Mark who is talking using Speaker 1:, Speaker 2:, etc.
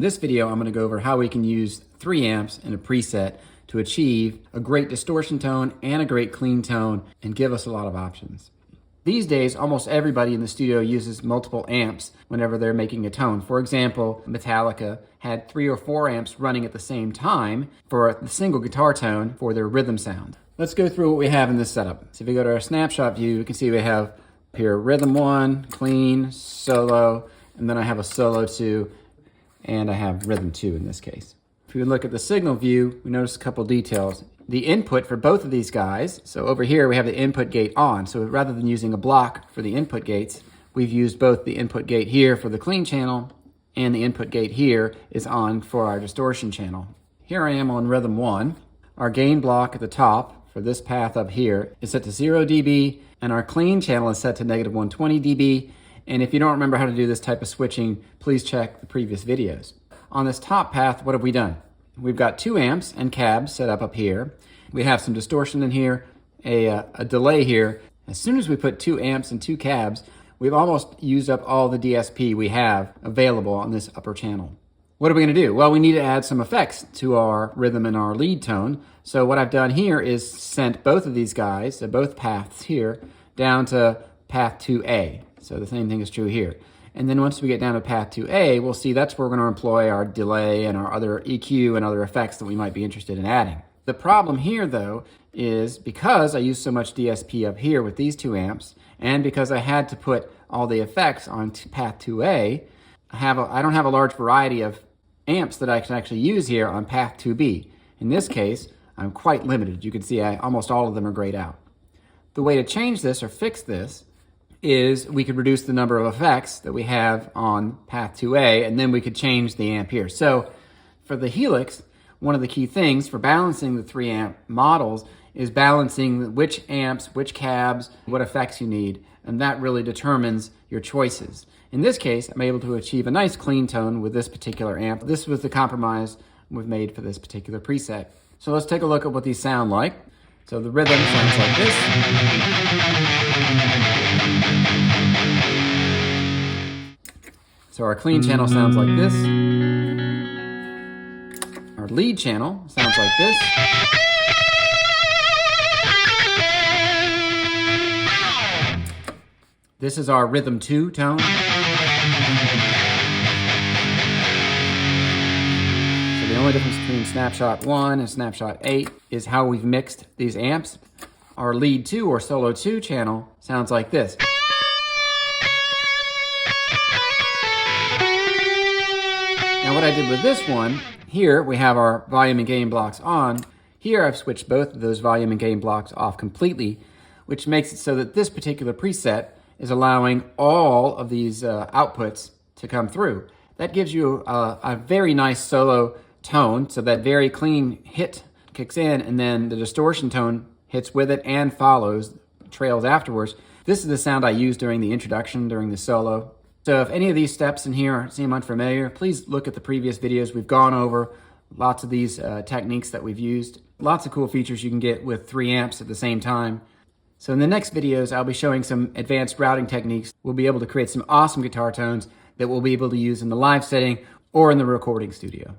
Speaker 1: this video, I'm going to go over how we can use 3 amps in a preset to achieve a great distortion tone and a great clean tone and give us a lot of options. These days, almost everybody in the studio uses multiple amps whenever they're making a tone. For example, Metallica had 3 or 4 amps running at the same time for the single guitar tone for their rhythm sound. Let's go through what we have in this setup. So if we go to our snapshot view, you can see we have here rhythm 1, clean, solo, and then I have a solo 2, and I have rhythm 2 in this case. If we look at the signal view, we notice a couple details. The input for both of these guys, so over here we have the input gate on, so rather than using a block for the input gates, we've used both the input gate here for the clean channel and the input gate here is on for our distortion channel. Here I am on rhythm 1. Our gain block at the top for this path up here is set to 0 dB, and our clean channel is set to negative 120 dB. And if you don't remember how to do this type of switching, please check the previous videos. On this top path, what have we done? We've got 2 amps and cabs set up here. We have some distortion in here, a delay here. As soon as we put 2 amps and 2 cabs, we've almost used up all the DSP we have available on this upper channel. What are we going to do? Well, we need to add some effects to our rhythm and our lead tone. So what I've done here is sent both of these guys, so both paths here, down to path 2A. So the same thing is true here. And then once we get down to path 2A, we'll see that's where we're going to employ our delay and our other EQ and other effects that we might be interested in adding. The problem here, though, is because I use so much DSP up here with these 2 amps, and because I had to put all the effects on path 2A, I don't have a large variety of amps that I can actually use here on path 2B. In this case, I'm quite limited. You can see almost all of them are grayed out. The way to change this or fix this is we could reduce the number of effects that we have on path 2A, and then we could change the amp here. So for the Helix, one of the key things for balancing the 3 amp models is balancing which amps, which cabs, what effects you need, and that really determines your choices. In this case, I'm able to achieve a nice clean tone with this particular amp. This was the compromise we've made for this particular preset. So let's take a look at what these sound like. So the rhythm sounds like this. So our clean channel sounds like this. Our lead channel sounds like this. This is our rhythm 2 tone. So the only difference between snapshot 1 and snapshot 8 is how we've mixed these amps. Our lead 2 or solo 2 channel sounds like this. Now what I did with this one, here we have our volume and gain blocks on. Here I've switched both of those volume and gain blocks off completely, which makes it so that this particular preset is allowing all of these outputs to come through. That gives you a very nice solo tone, so that very clean hit kicks in, and then the distortion tone hits with it and follows, trails afterwards. This is the sound I used during the introduction, during the solo. So if any of these steps in here seem unfamiliar, please look at the previous videos. We've gone over lots of these techniques that we've used. Lots of cool features you can get with 3 amps at the same time. So in the next videos, I'll be showing some advanced routing techniques. We'll be able to create some awesome guitar tones that we'll be able to use in the live setting or in the recording studio.